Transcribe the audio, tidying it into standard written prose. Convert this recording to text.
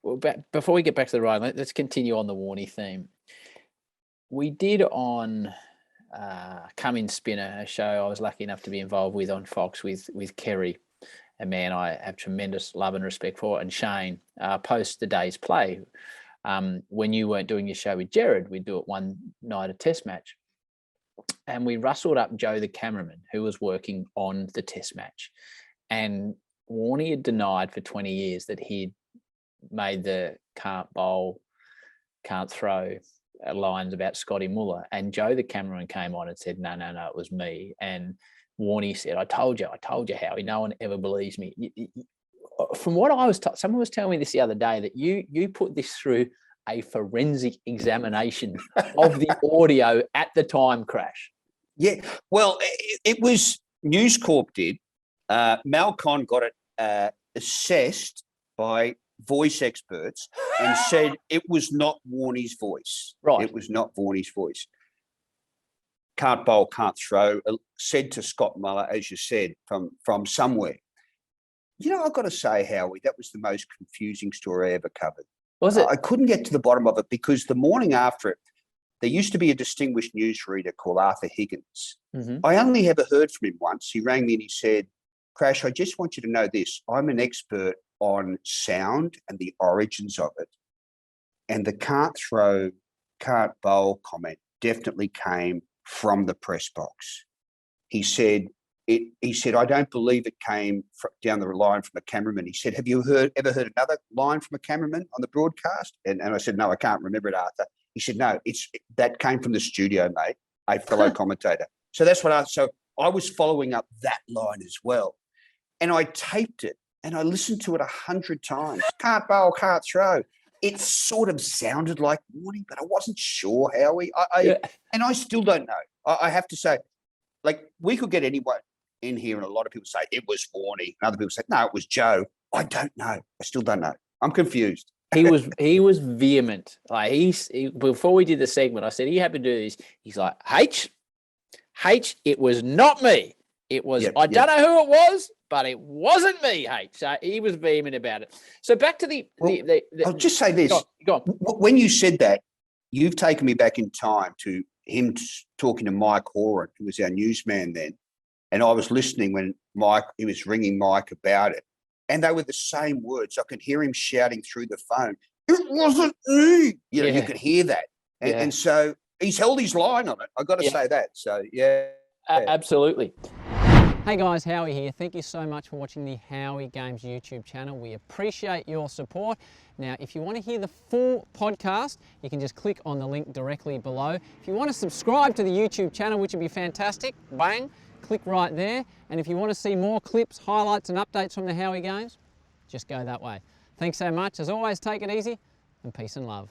Well, before we get back to the ride, let's continue on the Warnie theme. We did on Come In Spinner, a show I was lucky enough to be involved with on Fox with Kerry, a man I have tremendous love and respect for, and Shane, post the day's play. When you weren't doing your show with Jared, we'd do it one night, a test match. And we rustled up Joe, the cameraman, who was working on the test match. And Warnie had denied for 20 years that he'd made the can't bowl, can't throw lines about Scotty Muller. And Joe, the cameraman, came on and said, no, it was me. And Warnie said, I told you, Howie, no one ever believes me. From what I was told, someone was telling me this the other day, that you put this through a forensic examination of the audio at the time crash. Yeah, well, it was News Corp did. Malcon got it assessed by voice experts and said it was not Warnie's voice. Right. It was not Warnie's voice. Can't bowl, can't throw, said to Scott Muller, as you said, from somewhere. You know, I've got to say, Howie, that was the most confusing story I ever covered. Was it? I couldn't get to the bottom of it because the morning after it, there used to be a distinguished newsreader called Arthur Higgins. Mm-hmm. I only ever heard from him once. He rang me and he said, Crash, I just want you to know this. I'm an expert on sound and the origins of it. And the can't throw, can't bowl comment definitely came from the press box. He said, I don't believe it came down the line from a cameraman. He said, have you ever heard another line from a cameraman on the broadcast? And I said, no, I can't remember it, Arthur. He said, no, that came from the studio, mate, a fellow commentator. So that's what I was following up that line as well. And I taped it and I listened to it 100 times. Can't bowl, can't throw. It sort of sounded like Warnie, but I wasn't sure, Howie. And I still don't know. I have to say, like, we could get anyone in here and a lot of people say it was Warnie. And other people say, no, it was Joe. I don't know. I still don't know. I'm confused. He was vehement. Like he before we did the segment, I said, "Are you happy to do this?" He's like, H, it was not me. It was, I don't know who it was, but it wasn't me, H. So he was vehement about it. So back to the I'll just say this. Go on. When you said that, you've taken me back in time to him talking to Mike Horan, who was our newsman then. And I was listening when he was ringing Mike about it. And they were the same words. I could hear him shouting through the phone, it wasn't me. You know, you could hear that. And so he's held his line on it. I've got to say that. So, absolutely. Hey guys, Howie here. Thank you so much for watching the Howie Games YouTube channel. We appreciate your support. Now, if you want to hear the full podcast, you can just click on the link directly below. If you want to subscribe to the YouTube channel, which would be fantastic, bang, click right there. And if you want to see more clips, highlights and updates from the Howie Games, just go that way. Thanks so much. As always, take it easy and peace and love.